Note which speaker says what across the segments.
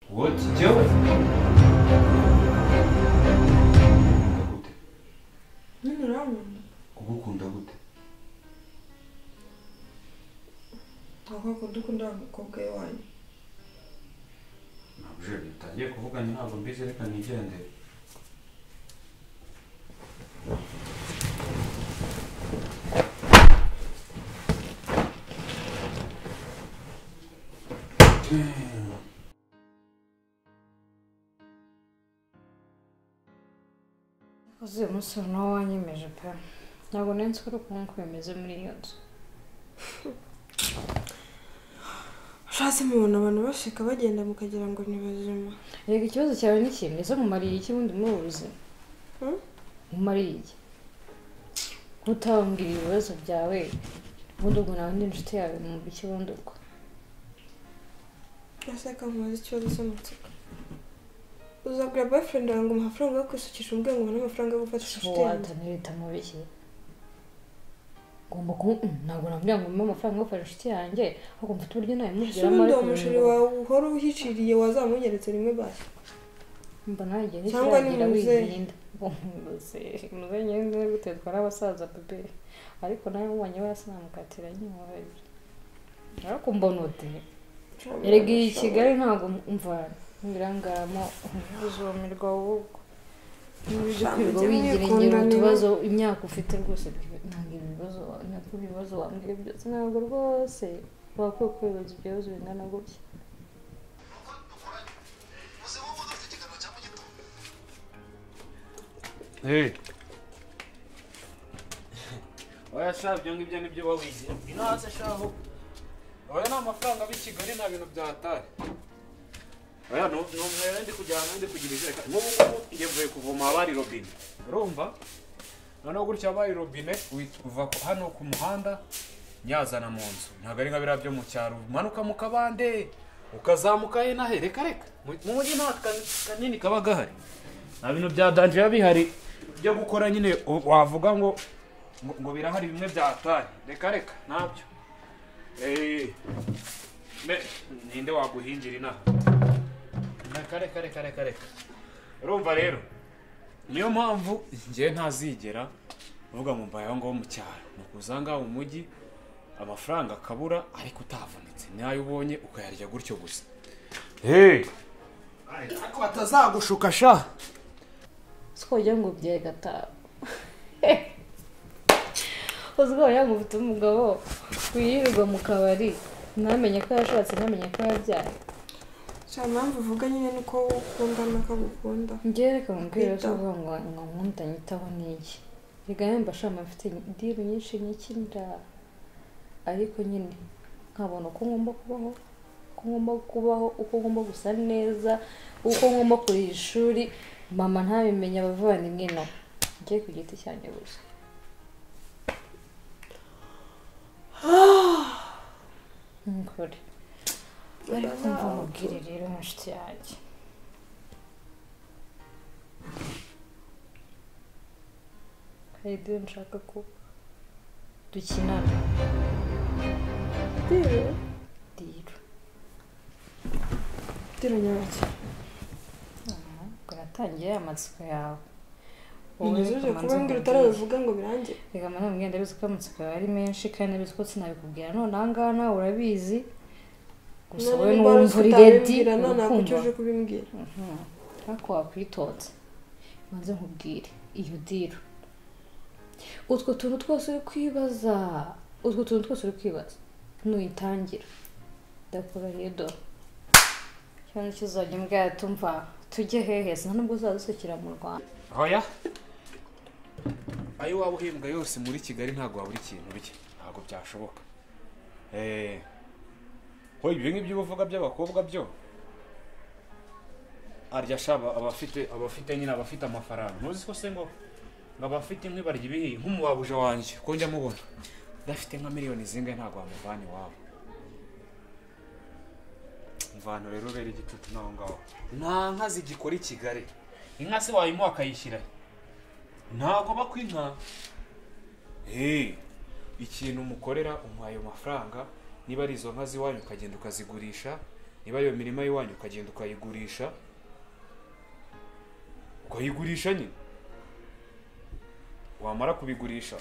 Speaker 1: What? Joe? Gute?
Speaker 2: Nini ramu?
Speaker 1: Kugukunda gute?
Speaker 2: Akunda ukunda umukobwa wanyu.
Speaker 1: Nabyo bitangiye kuvuga ntabwo mbizi reka nigendere.
Speaker 3: Uzi umusore nawe wanyemeje pe. Ntabwo nenze ko ukuntu kwemeze muri iyo nzu.
Speaker 2: Shase mubona abantu bashika bagenda mukagira ngo ni bazima.
Speaker 3: Rega ikibazo cyawe ni kimwe, zo mumariye iki bundi muri ubuzima? Mumariye iki? Gutambwira ibibazo byawe, ubundi ubwo nawe ndi inshuti yawe mu biki bundi uko.
Speaker 2: Aseka mubaze ikibazo cy'amatsiko. Uzabwira boyfriend wangu amafaranga yo kwisukisha ubwenge ngo n'amafaranga yo gufata inshuti yanjye.
Speaker 3: Watanirita mu biki? Ngomba ntabwo nambwira ngo mpa amafaranga yo gufata inshuti yanjye, ahubwo mfite uburyo nawe mubwira
Speaker 2: amare ku mushiri wawe uhora uhiciriye wazamunyeretse rimwe basi.
Speaker 3: Mba nagiye
Speaker 2: cyangwa ni
Speaker 3: wirinda. Muze nyine guterwa n'abasaza bebe. Ariko nawe mubanye basinamukatira nyine. Ariko mbona ute? Erega i Kigali ntabwo umva ngirangamo uzomerwa ubwo. Nibyo kwirirwa wigira utubazo imyaka ufite rwose ntabwo ibibazo wambwira byose ntabwo rwose wakwiye kwibaza ibibazo bingana gutya.
Speaker 1: Hey. Oya shabyo ngibyo nibyo wawize. Inase shaho. Oya na amafaranga b'i Kigali nta bintu byatari. Oya no mwere ndi kujyana ndi kugira ijeka. Nk'ubu ngiye kuvoma abari robine. Urumva? Noneho gutya abari robine uva hano ku muhanda nyazana mu nzu. Ntabwo ari nka bira byo mu cyaro. Manuka mu kabande ukazamuka he nahe reka. Mu mujyi nta kanini kaba gahari. Nta bintu bya danger bihari byo gukora nyine wavuga ngo birahari bimwe byatari. Reka ntabyo. Ninde waguhinjira inaha? Reka. Urumva rero niyo mpamvu ngiye ntazigera uvuga ngo mbaye ngo mu cyaro nukuzanga mu mujyi amafaranga akabura ariko utavunitse nayo ubonye ukayarya gutyo gusa. Ariko batazagushuka sha.
Speaker 3: Sikojya ngo byegata. Uzgo yangu ufite umugabo wirirwa mu kabari namenye ko yashatse namenye ko yabyaye.
Speaker 2: Mpamvu uvuga nyine nuko ukunda n'akagukunda.
Speaker 3: Ngereka mubwira ko ngo nkunda nyitaho n'iki. Rigaye mbashama mfite diru nyinshi n'ikinda. Ariko nyine nkabona uko ngomba kubaho, uko ngomba gusa neza, uko ngomba kuri ishuri, mama ntabimenya abavandimwe no. Ngiye ku giti cyanjye gusa. Nkuri. Ariko mva mubwire rero inshuti yanjye. Kayide nshaka ko dukinana.
Speaker 2: Diro nyaki.
Speaker 3: Kuratangiye amatsiko yawe.
Speaker 2: Unyuze kubambwira utaravuga ngo birange.
Speaker 3: Reka mana mugende bizi ko amatsiko yawe ari menshi kandi bizi ko sinabikubwira none angana urabizi. Gusa we n'umva uri ready
Speaker 2: nakucyuje kubimbwira.
Speaker 3: Ako wakwitotse. Manze nkubwire iyo diro. Utwo tuntu twose uri kwibaza. Nuyitangira. Ndakora rero. Cyane kizajya mbwa tumva tujye hehe sana nubwo uzadusukira mu Rwanda.
Speaker 1: Hoya. Ayo waba uhimbwa yose muri Kigali ntago wabura ikintu bike. Ntago byashoboka. Hoye ibyo ngibyo uvuga by'abakobwa byo. Arya shaba abafite nyine abafite amafaranga. Ntuzi ko se ngo abafite inkwi barya ibihi nk'umubabuje wanje ko njya mubona. Dafite nka miliyoni zinga ntago wamuvani wabo. Mvano rero rero igicucu naho ngaho. Nta nka zigikora i Kigali. Inka se wayimuha akayishyira. Ntago bakwinka. Ikintu mukorera umuhaye amafaranga niba ari izo nka ziwanyu ukagenda ukazigurisha niba iyo mirima y'iwanyu ukagenda ukayigurisha nyine wamara kubigurisha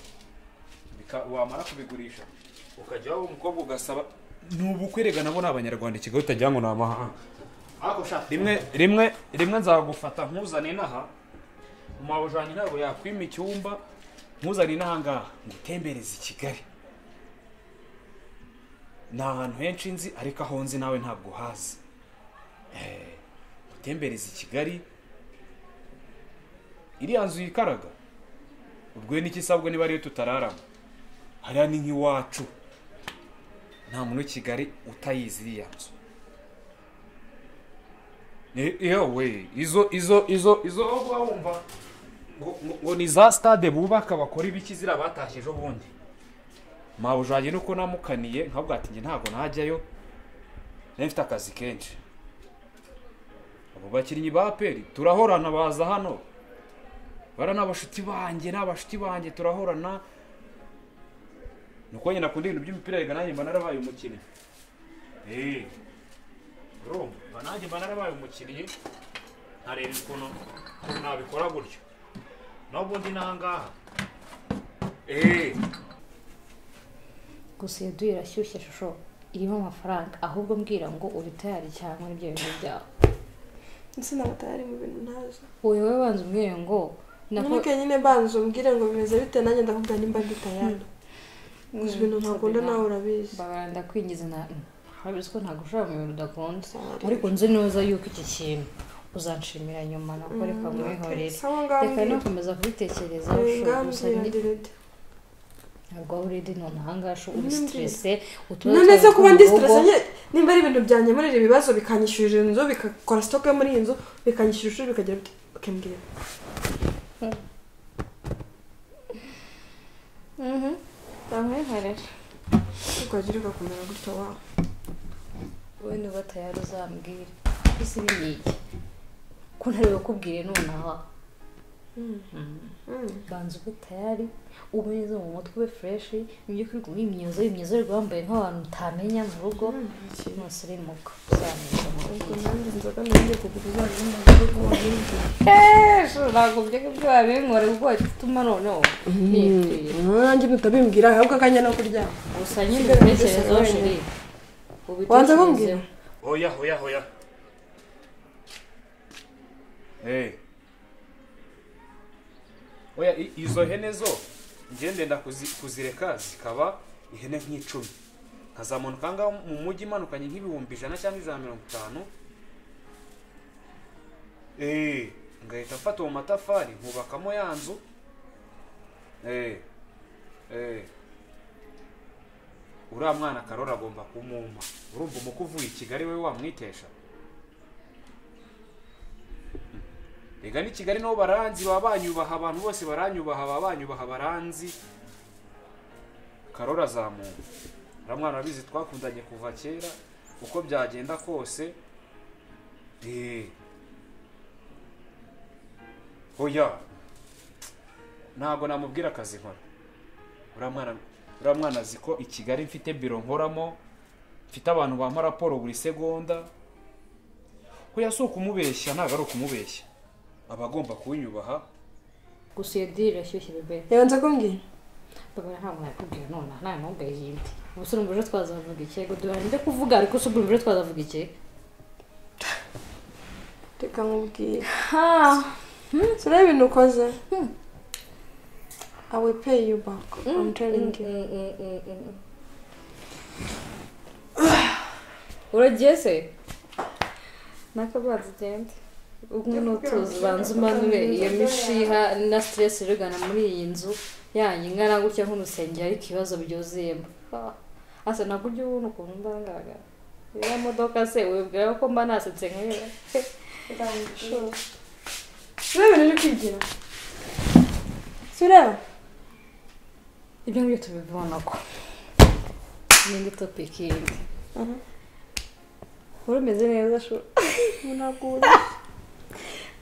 Speaker 1: ukajya waba umukobwa ugasaba n'ubukwerega nabo ni abanyarwanda ikigo utagira ngo ni amahanga rimwe nzagufata nkuzane inaha umabujanye ntabwo yakwima icyumba nkuzane inaha ngaha ngo utembereze i Kigali ni ahantu henshi nzi ariko aho nzi nawe ntabwo uhazi utembereze i Kigali iriya nzu yikaraga ubwo n'ikisabwe niba ariyo tutararamo hariya ni nk'iwacu nta muntu w'i Kigali utayizi iriya nzu yewe izo wumva ngo ni za stade bubaka bakora ibiki zira batashye ejo bundi mabujanye nuko namukaniye nkabwa ati nge ntago najyayo mfite akazi kenshi abo bakinnyi ba peri turahorana baza hano n'abashuti banjye turahorana nuko nyina kundi ibintu by'imipira rega nanjye mba narabaye umukinnyi urumva nanjye mba narabaye umukinnyi ntareba ukuntu nabikora gutyo n'ubundi nangaha
Speaker 3: gusa iyo duhe irashyushye shusho irimo amafaranga ahubwo mbwira ngo uri tayari cyangwa n'ibyo bintu byawe
Speaker 2: ndetse naba tayari mu bintu ntazi
Speaker 3: wowe banza umbwire ngo
Speaker 2: niko nyine banza umbwire ngo bimeze bite nanjye ndakubwira nimba ndi tayari gusa ibintu ntakunda nawe urabizi
Speaker 3: baganda kwinjiza na habizi ko ntabwo ushobora mu bintu udakunda ariko nzi neza yuko iki kintu uzanshimira nyuma nako reka mwihorere reka no komeza kubitekereza gusa ntabwo uredi none ahangasho uri stresse
Speaker 2: none se kuba ndi stresse nimba ari ibintu byanyemurira ibibazo bikanyishyurira inzu bikakora stock muri iyi nzu bikanyishyura ishuri bikagira bakembwira
Speaker 3: bamwihorere
Speaker 2: ukagira ugakomera gutyo wawe
Speaker 3: wowe niba tayari uzambwira isi n'iki ko ntari bakubwire nonaha banza ube tayari ube neza mu mutwe ube fresh ibyo kuri kumwe imyuzo rwambaye nk'abantu utamenya mu rugo umusore muko uzamenya mu rugo
Speaker 2: nanjye nzoga nanjye kugura uzamenya mu rugo
Speaker 3: ntabwo ibyo wabinkore kuko wahituma noneho
Speaker 2: nanjye mutabimbwira ahubwo akanya no kuryama
Speaker 3: gusa nyine ubitekerezaho sheri
Speaker 2: wanze kumbwira
Speaker 1: hoya oya izo hene zo ngende kuzireka zikaba ihene nk'icumi nkazamuka ngaho mu mujyi imanukanye nk'ibihumbi 100 cyangwa 150 ngahita mfata uwo matafari nkubakamo ya nzu uriya mwana Karora agomba kumuma urumva umuko uvuye i Kigali we wamwitesha ega ni Kigali no baranzi babanyubaha abantu bose baranyubaha baranzi Karora zamu ramwana abizi twakundanye kuva kera uko byagenda kose oya ntago namubwira akazi nkora uramwana ziko i Kigali mfite biro nkoramo mfite abantu bampa raporo buri segonda oya so kumubeshya ntago ari ukumubeshya abagomba kunyubaha
Speaker 3: gusa iyo deal irashyushye bebe
Speaker 2: yanze kumbwira
Speaker 3: baba ntabwo nakubwira none nta mpamvu yindi ubusore mbuje twazavuga iki go duhande kuvuga ariko se mbuje twazavuga iki
Speaker 2: reka nkubwire sura ibintu ukoze I will pay you back. I'm telling you.
Speaker 3: Uragiye se nakabaza genda umuntu tuzi banza umanure iyo mishiha na stress rigana muri iyi nzu yanyu ingana gutya nk'urusengero ariko ibibazo byuzuyemo asa nakurya ubuntu ukuntu mbangaga ya modoka se wibwira ko mba nasetse nk'ewe
Speaker 2: Sura ibintu uri kwigira Sura
Speaker 3: ibyo ngibyo tubibona ko n'indi topic yindi urumeze neza sho
Speaker 2: munagura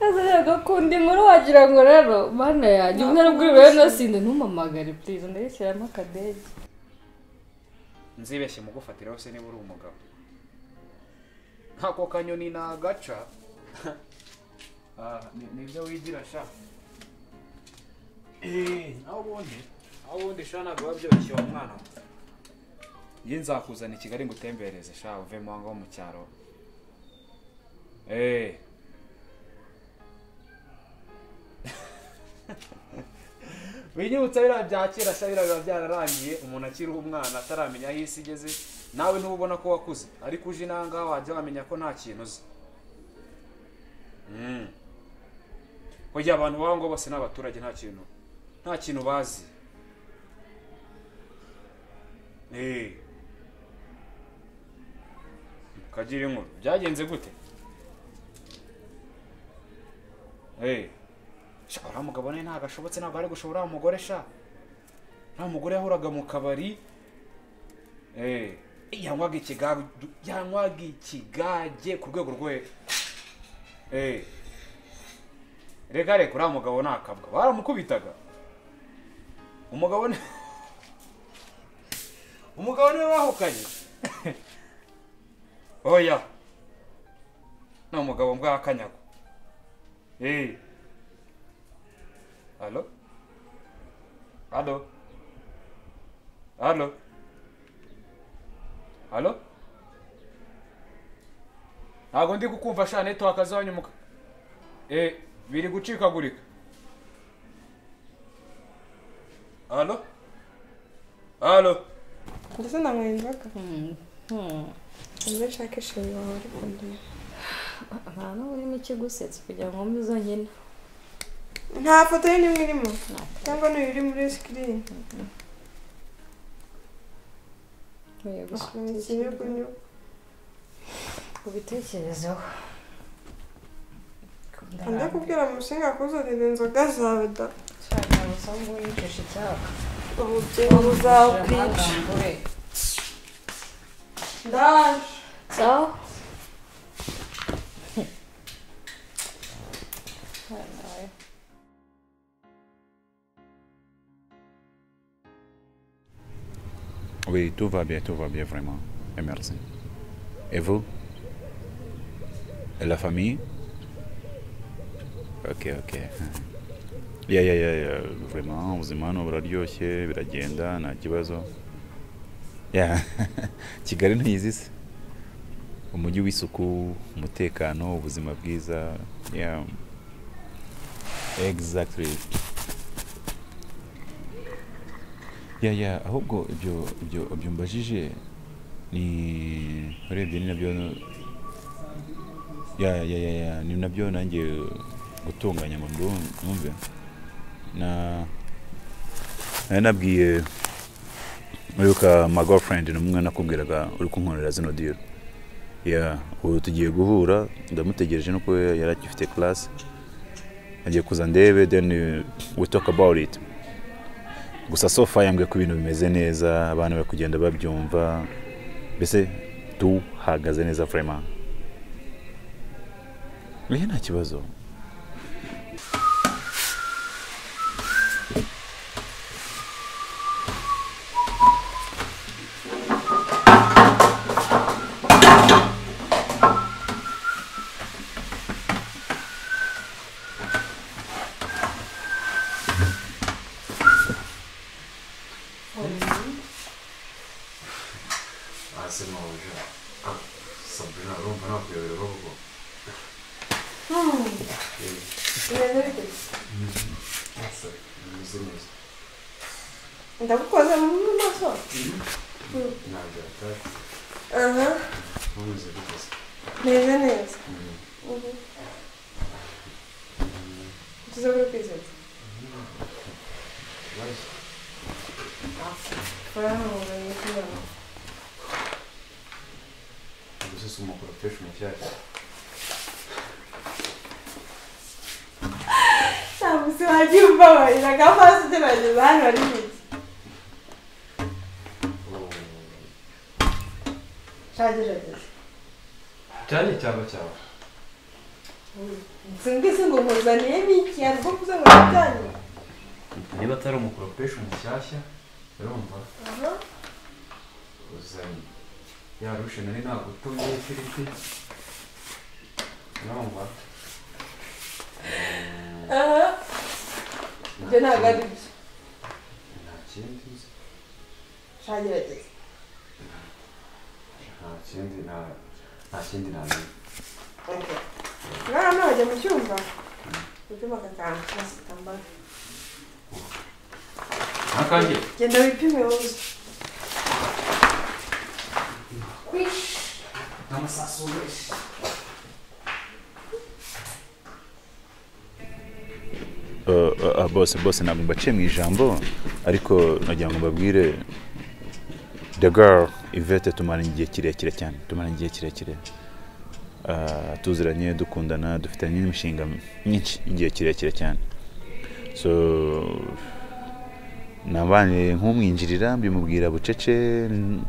Speaker 3: azara agakunda inkuru wagira ngo rero mana yanjye umwe n'ubwiriwe nasinde ntumamagare please ndayishyiramo akadege
Speaker 1: nzibeshye mugufatira hose niba uri umugabo ntako kanyoni nagaca nibyo wigira sha aho ubundi sha ntabwo biba byoroshye wa mwana ye nzakuzana i Kigali ngo utembereze sha uvemo aho ngaho mu cyaro winyibutsa biriya bya kera sha biriya biba byararangiye umuntu akiri umwana ataramenya aho isi igeze nawe ntubona ko wakuze ariko uje nangaha wajya wamenya ko nta kintu uzi kugira abantu baba ngo bose n'abaturage nta kintu bazi kagira inkuru byagenze gute uriya mugabo nawe ntabwo ashobotse ntabwo ari gushobora uriya mugore sha nta mugore yahoraga mu kabari yanywaga ikigage ku rwego rwe reka uriya mugabo ntakabwa baramukubitaga umugabo niwe bahukanye oya ni umugabo mbw'akanyago Allo? Allo? Allo? Allo? Ntabwo ndi kukumva sha network azanyumuka. Biri gucikagurika. Allo? Allo?
Speaker 2: Ndetse namwenzaga. Ndashaka sheri wawe ariko ndi.
Speaker 3: Nta n'urimo ikigusetsa kugira ngo mbizo nyine.
Speaker 2: Nta foto ye nimwe irimo cyangwa ni iri muri screen
Speaker 3: kubitekerezaho
Speaker 2: ndakubwira Musinga kuzanira inzoga zawe da
Speaker 3: cyane usanga wicisha icyaka
Speaker 2: ubugeni buzakwica ndaje
Speaker 3: sawa
Speaker 4: Oui, tout va bien vraiment. Et merci. Et vous? Et la famille? Ok. Vraiment, ubuzima buraryoshye biragenda nta kibazo. Kigali ntiyizi se. Umujyi w'isuku, umutekano, ubuzima bwiza. Exactly. Ahubwo ibyo mbajije ni urebye ni nabyo ni nabyo nanjye gutunganya ngo numve nabwiye uribuka my girlfriend n'umwe nakubwiraga uri kunkorera zino deal ubu tugiye guhura ndamutegereje nuko yari agifite class agiye kuza ndebe then we talk about it. Gusa so far yambwiye ko ibintu bimeze neza abantu bari kugenda babyumva mbese tuhagaze neza vraiment nta kibazo.
Speaker 1: Sabrina, rompa no piovere proprio.
Speaker 2: Ndakukoza mu maso. Neza. Tuzabura kwizeza.
Speaker 1: Você é uma professora mundial.
Speaker 2: Sabe, você vai de boa, e na calça você vai de lá, não é isso?
Speaker 1: Tchau.
Speaker 2: Singise ngo muzaniye miki ariko kuza ngo cyane.
Speaker 1: Niba atari umukoropesha mushyashya, urumva? Uzanye. Yarushe nari nagutumye ifiriti. numva
Speaker 2: ibyo ntabwo ari byo
Speaker 1: nta kindi
Speaker 2: shagerageza
Speaker 1: nta kindi namenye
Speaker 2: mwana ntajya mu cyumba bagakanda basitambara
Speaker 1: ntakange
Speaker 2: genda wipime wowe
Speaker 1: n'amasasu menshi
Speaker 4: bose ntabwo mbaciye mu ijambo ariko nagira ngo mbabwire the girl Yvette tumaranye igihe kirekire cyane tuziranye dukundana dufitanye n'imishinga myinshi igihe kirekire cyane so nabanye nk'umwinjirira mbimubwira bucece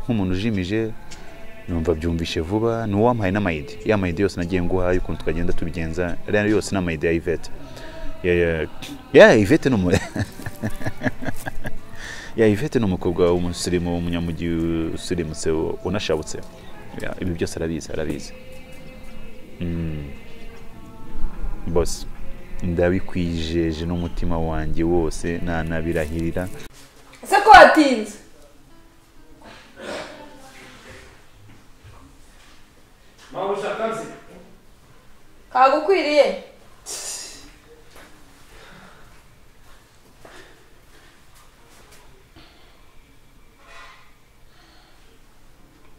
Speaker 4: nk'umuntu ujimije numva byumvishe vuba ni uwampaye n'amayidi ya mayidi yose nagiye nguhaye ukuntu twagenda tubigenza rero yose n'amayidi ya Yvette Yvette Yvette ni umukobwa w'umusirimu w'umunyamujyi usirimutse unashabutse ibi byose arabizi boss ndabikwijeje n'umutima wanjye wose nanabirahirira
Speaker 2: ese ko watinze
Speaker 1: mabusha akazi
Speaker 2: kagukwiriye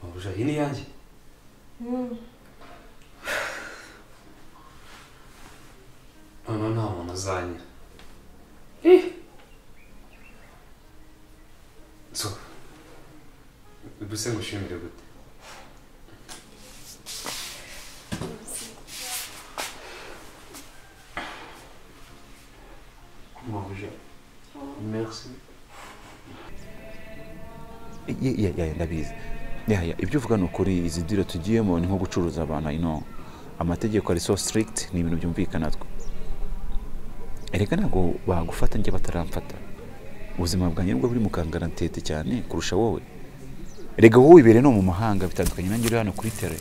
Speaker 1: mabusha iyi ni yanjye noneho nta muntu uzanyira so ubuse ngushimire gute mabusha merci
Speaker 4: ndabizi ibyo uvuga ni ukuri izi diro tugiyemo ni nko gucuruza abantu amategeko ari so strict ni ibintu byumvikana two erega ntabwo bagufata njye bataramfata ubuzima bwanjye nibwo buri mu kangarantete cyane kurusha wowe erega wowe ibere no mu mahanga bitandukanye nanjye uri hano kuri tele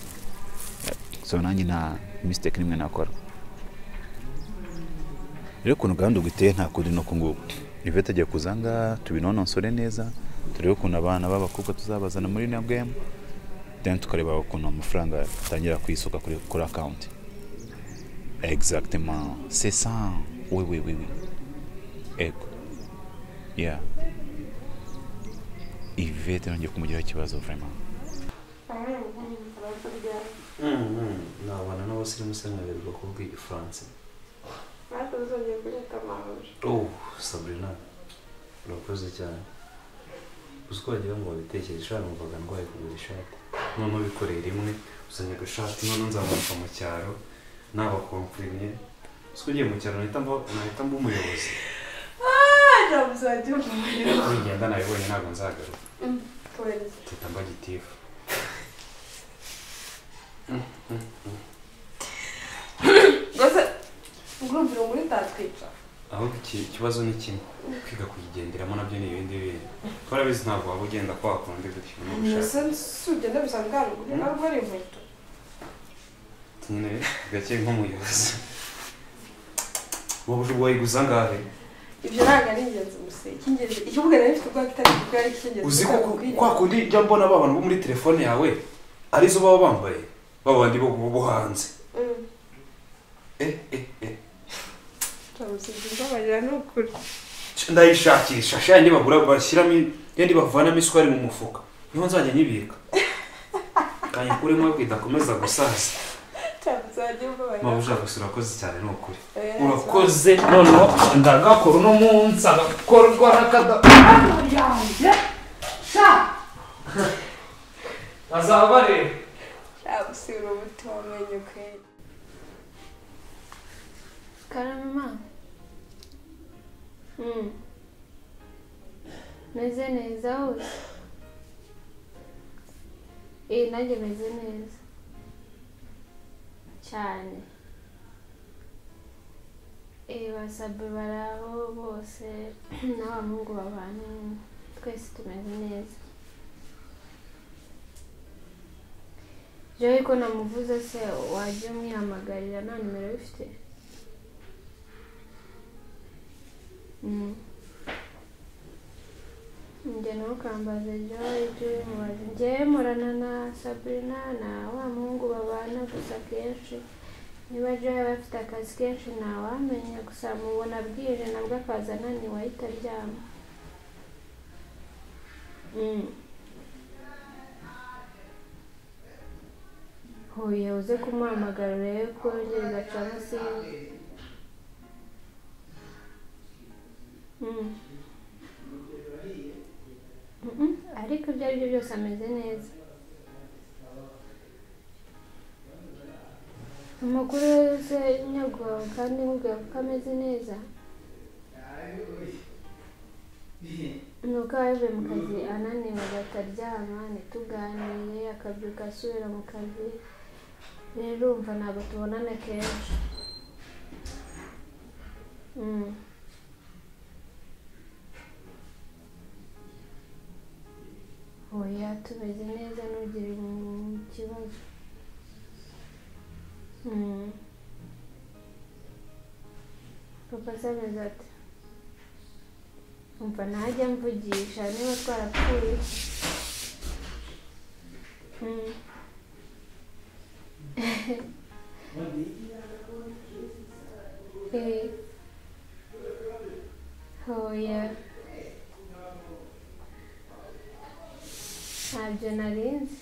Speaker 4: so nanjye nta mistake nimwe nakora rero ukuntu gahunda ugiteye nta kundi no kunguka Yvette agiye kuzanga tubinonosore neza turebe ukuntu abana b'abakobwa tuzabazana muri na game then tukareba ukuntu amafaranga atangira kwisuka kuri account exactement c'est ça oui ego yeah Yvette nongeye kumugiraho ikibazo vraiment
Speaker 1: nabana n'abasirimu se nkaberwa kuvuga igifaransa
Speaker 2: natwe tuzongera kureta amahoro
Speaker 1: Sabrina urakoze cyane uzi ko wagira ngo wabitekereje ishati numvaga ndwaye kugura ishati noneho bikoreye rimwe uzanye agashati noneho nzamuka mu cyaro nabakomfirimiye uzi ko ugiye mu cyaro nahita mba umuyobozi
Speaker 2: ntabwo uzajya umuyobozi
Speaker 1: nigenda nabibonye ntabwo nzagaruka teta mba gitifu
Speaker 2: rwose urumvira muri tatwica
Speaker 1: ahubwo ikibazo ni kimwe kwiga kuyigenderamo nabyo ni ibindi bintu twarabizi ntabwo waba ugenda kwa kundi gutyo
Speaker 2: mbese si ugenda bisanga ntabwo ari inkweto
Speaker 1: nyine gake nk'umuyobozi waba uje wayiguza angahe
Speaker 2: ibyo ntabwo ari ingenzi gusa icy'ingenzi ikibuga nari mfite ubwako itari kuko ari icy'ingenzi
Speaker 1: uzi ko kwa kundi njya mbona ba bantu bo muri telefone yawe arizo baba bambaye ba bandi bo hanze ndayishakisha shandi bagura bashyiramo yandi bavanamo isukari mu mufuka niho nzajya nyibika kandi kurimo bidakomeza gusaza mabusha gusa urakoze cyane ni ukuri urakoze noneho ndagakora uno munsi agakorwa yanjye azaba rero
Speaker 2: usibira umuti wamenye kweli
Speaker 5: karama meze neza hose nanjye meze neza cyane basabe baraho bose n'abamungu babana twese tumeze neza Joy ko namuvuze se wajya umwihamagarira nta nimero bifite. Njye ntukambaze Joy mubaze njye murana na Sabrina na wa muhungu babana gusa kenshi niba Joy aba afite akazi kenshi ntawamenya gusa mubona bwije nabwo akaza ananiwe ahita aryama. Hoya uze kumuhamagara urebe ko yongera igacamo sinzi. Ariko ibyo ari byo byose ameze neza. Amakuru yose nyagwawe kandi nkubwira ko ameze neza. Nuko yavuye mu kazi ananiwe agataryama ntituganire akabyuka asubira mu kazi. Rero urumva ntabwo tubonana kenshi. Oya tumeze neza ntugire ikibazo. Papa se ameze ati umva ntajya mvugisha niba twarapfuye. Oya ntabyo narinzi.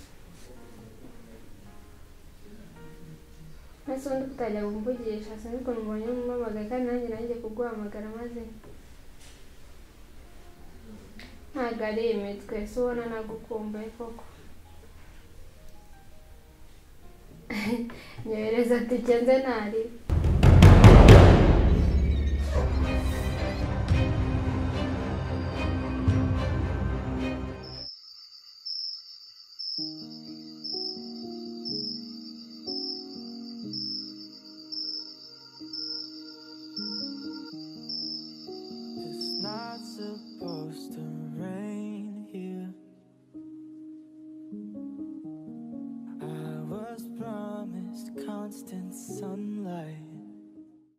Speaker 5: Ese undi kutajya kumvugisha sinzi ukuntu mbonye umumamagaye kandi nanjye kuguhamagara maze ntabwo ari imitwe se ubona nagukumbuye koko. Nyohereza tike nze ntari.
Speaker 6: It's not supposed to rain here. I was promised constant sunlight.